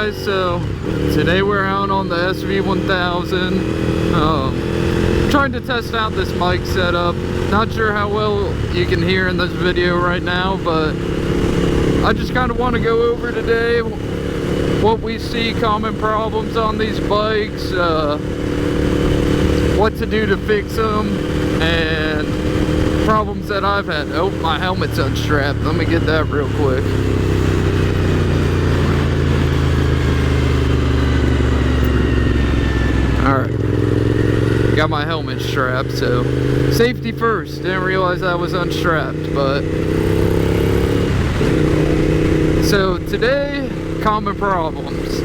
guys, so today we're out on the SV1000, trying to test out this mic setup. Not sure how well you can hear in this video right now, but I just kind of want to go over today what we see common problems on these bikes, what to do to fix them, and problems that I've had. Oh, my helmet's unstrapped. Let me get that real quick. Alright, got my helmet strapped, so safety first. Didn't realize I was unstrapped, but so today, common problems.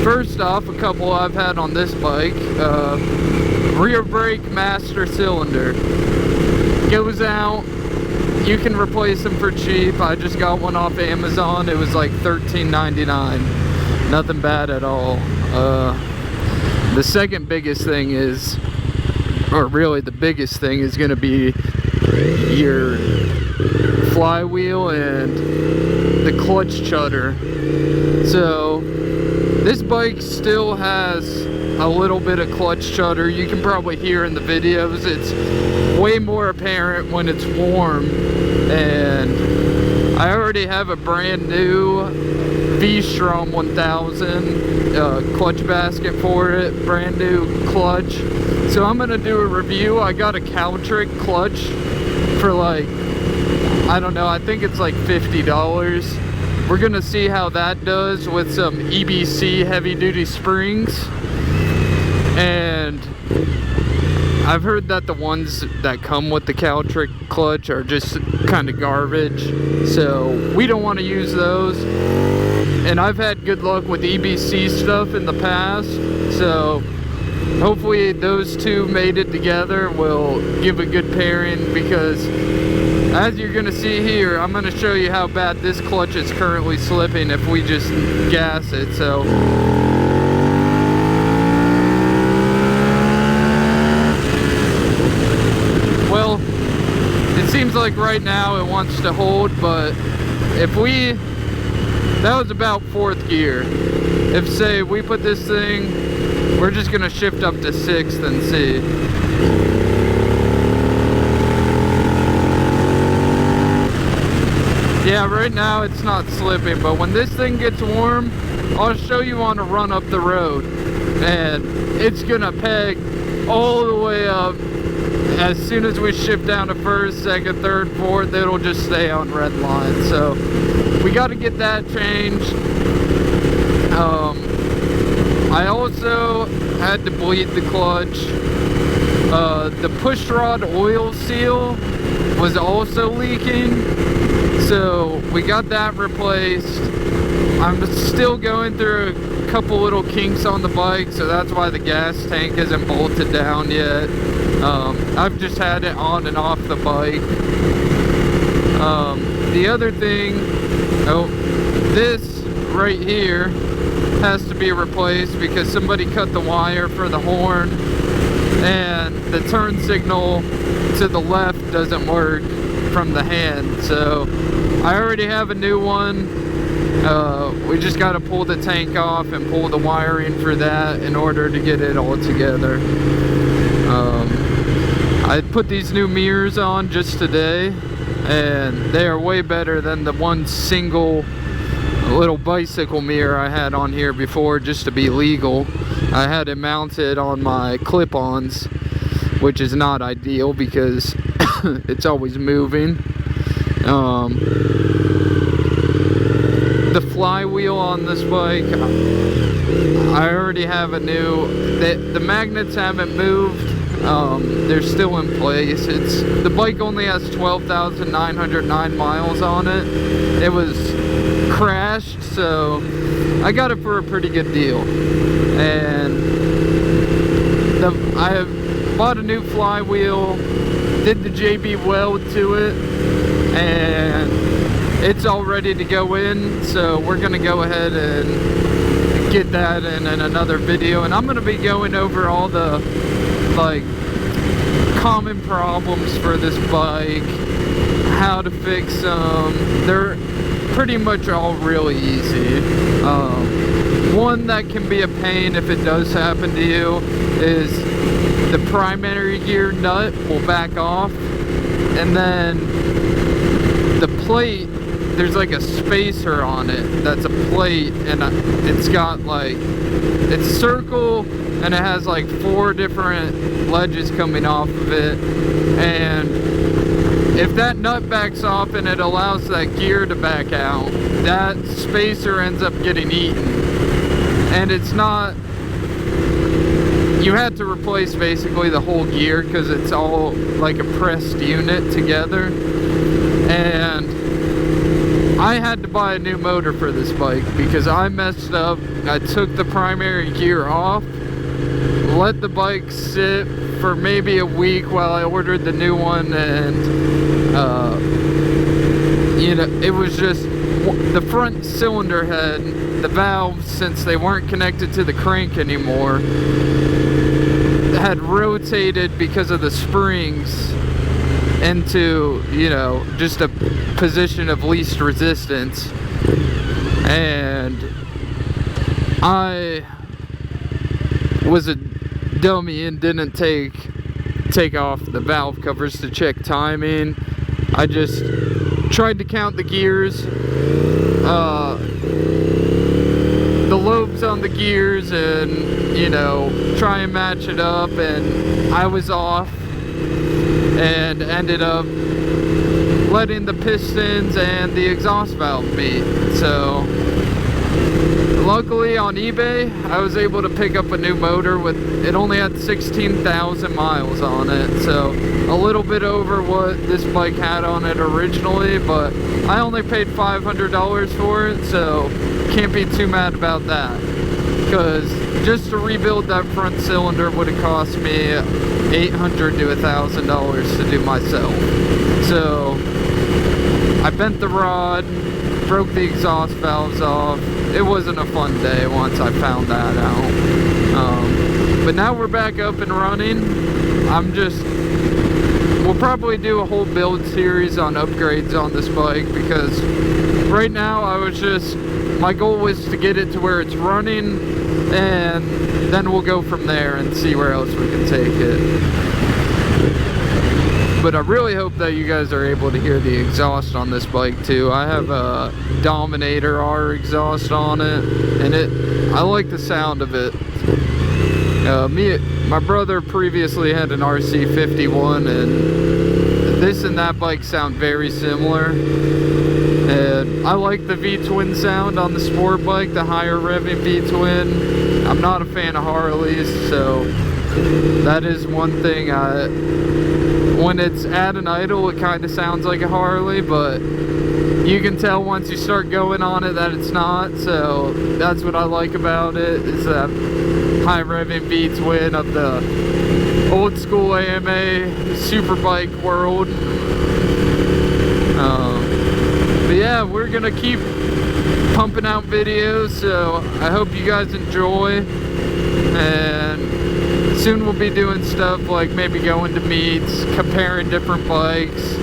First off, a couple I've had on this bike. Rear brake master cylinder goes out. You can replace them for cheap. I just got one off Amazon. It was like $13.99. Nothing bad at all. The second biggest thing is, or really the biggest thing, is going to be your flywheel and the clutch chutter. So this bike still has a little bit of clutch chutter. You can probably hear in the videos. It's way more apparent when it's warm, and I already have a brand new V-Strom 1000 clutch basket for it, brand new clutch. So I'm gonna do a review. I got a Caltrick clutch for like, I don't know, I think it's like $50. We're gonna see how that does with some EBC heavy duty springs. And I've heard that the ones that come with the Caltrick clutch are just kind of garbage, so we don't want to use those. And I've had good luck with EBC stuff in the past, so hopefully those two mated together will give a good pairing, because as you're going to see here, I'm going to show you how bad this clutch is currently slipping if we just gas it. So seems like right now it wants to hold, but if we, that was about 4th gear. If say we put this thing, we're just gonna shift up to 6th and see. Yeah, right now it's not slipping, but when this thing gets warm, I'll show you on a run up the road, and it's gonna peg all the way up. As soon as we shift down to 1st, 2nd, 3rd, 4th, it'll just stay on red line. So we got to get that changed. I also had to bleed the clutch. The push rod oil seal was also leaking, so we got that replaced. I'm still going through a couple little kinks on the bike, so that's why the gas tank isn't bolted down yet. I've just had it on and off the bike. The other thing, this right here has to be replaced because somebody cut the wire for the horn, and the turn signal to the left doesn't work from the hand. So I already have a new one. We just got to pull the tank off and pull the wiring for that in order to get it all together. I put these new mirrors on just today, and they are way better than the one single little bicycle mirror I had on here before, just to be legal. I had it mounted on my clip-ons, which is not ideal because it's always moving. The flywheel on this bike, I already have a new, the magnets haven't moved. They're still in place. The bike only has 12,909 miles on it. It was crashed, so I got it for a pretty good deal. And I have bought a new flywheel, did the JB weld to it, and it's all ready to go in. So we're gonna go ahead and get that in another video, and I'm gonna be going over all the like common problems for this bike, how to fix them. They're pretty much all really easy. One that can be a pain if it does happen to you is the primary gear nut will back off, and then the plate, there's like a spacer on it that's a plate, and it's got like, it's a circle and it has like 4 different ledges coming off of it, and if that nut backs off and it allows that gear to back out, that spacer ends up getting eaten. And it's not, you had to replace basically the whole gear because it's all like a pressed unit together. And I had to buy a new motor for this bike because I messed up. I took the primary gear off, let the bike sit for maybe a week while I ordered the new one, and you know, it was just the front cylinder head, the valves, since they weren't connected to the crank anymore, had rotated because of the springs into, you know, just a position of least resistance. And I was a dummy and didn't take off the valve covers to check timing. I just tried to count the gears, the lobes on the gears, and, you know, try and match it up, and I was off and ended up letting the pistons and the exhaust valve meet. So luckily on eBay I was able to pick up a new motor with, it only had 16,000 miles on it, so a little bit over what this bike had on it originally, but I only paid $500 for it, so can't be too mad about that, because just to rebuild that front cylinder would have cost me $800 to $1,000 to do myself. So I bent the rod, broke the exhaust valves off. It wasn't a fun day once I found that out. But now we're back up and running. We'll probably do a whole build series on upgrades on this bike, because right now my goal was to get it to where it's running, and then we'll go from there and see where else we can take it. But I really hope that you guys are able to hear the exhaust on this bike too. I have a Dominator R exhaust on it, and I like the sound of it. My brother previously had an RC51, and this and that bike sound very similar. And I like the V-twin sound on the sport bike, the higher revving V-twin. I'm not a fan of Harleys, so that is one thing. When it's at an idle, it kind of sounds like a Harley, but you can tell once you start going on it that it's not. So that's what I like about it, is that high revving V-twin of the old school AMA superbike world. But yeah, we're gonna keep pumping out videos, so I hope you guys enjoy, and soon we'll be doing stuff like maybe going to meets, comparing different bikes.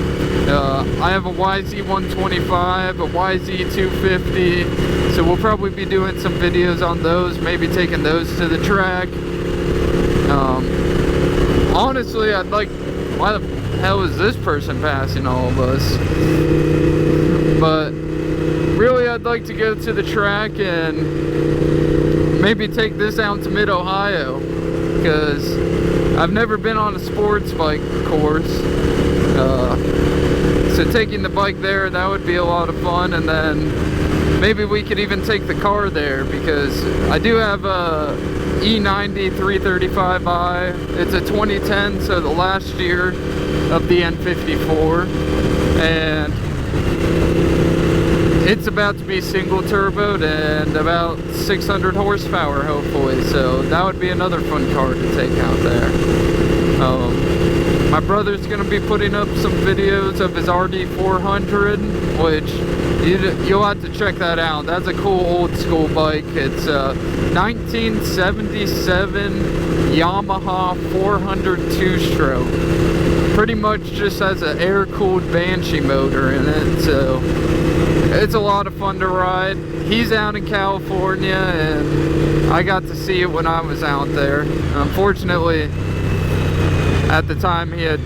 I have a YZ125, a YZ250, so we'll probably be doing some videos on those, maybe taking those to the track. Honestly, I'd like, why the hell is this person passing all of us? But really, I'd like to go to the track and maybe take this out to Mid-Ohio, because I've never been on a sports bike course. So taking the bike there, that would be a lot of fun, and then maybe we could even take the car there, because I do have a E90 335i. It's a 2010, so the last year of the N54, and it's about to be single turboed and about 600 horsepower hopefully, so that would be another fun car to take out there. My brother's going to be putting up some videos of his RD400, which you'll have to check that out. That's a cool old school bike. It's a 1977 Yamaha 400 two-stroke. Pretty much just has an air-cooled Banshee motor in it, so it's a lot of fun to ride. He's out in California, and I got to see it when I was out there. Unfortunately, at the time he had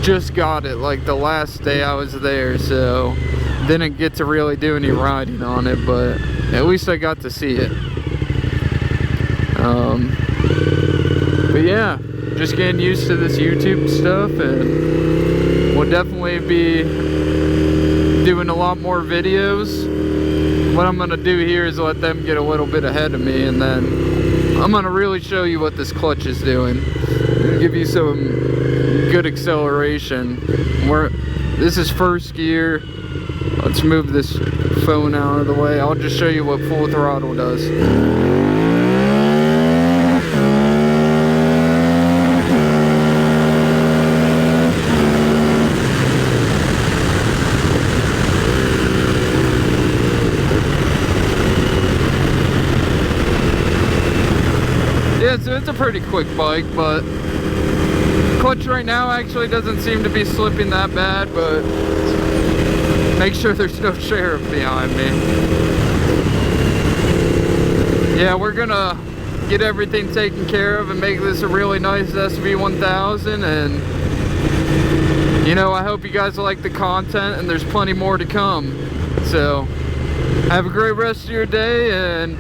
just got it, like the last day I was there, so didn't get to really do any riding on it, but at least I got to see it. But yeah, just getting used to this YouTube stuff, and we'll definitely be doing a lot more videos. What I'm gonna do here is let them get a little bit ahead of me, and then I'm gonna really show you what this clutch is doing. Give you some good acceleration. This is first gear. Let's move this phone out of the way. I'll just show you what full throttle does. Yeah, so it's a pretty quick bike, but clutch right now actually doesn't seem to be slipping that bad, but make sure there's no sheriff behind me. Yeah, we're gonna get everything taken care of and make this a really nice SV1000, and you know, I hope you guys like the content, and there's plenty more to come. So have a great rest of your day, and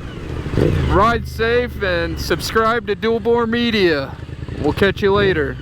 ride safe, and subscribe to Dual Bore Media. We'll catch you later.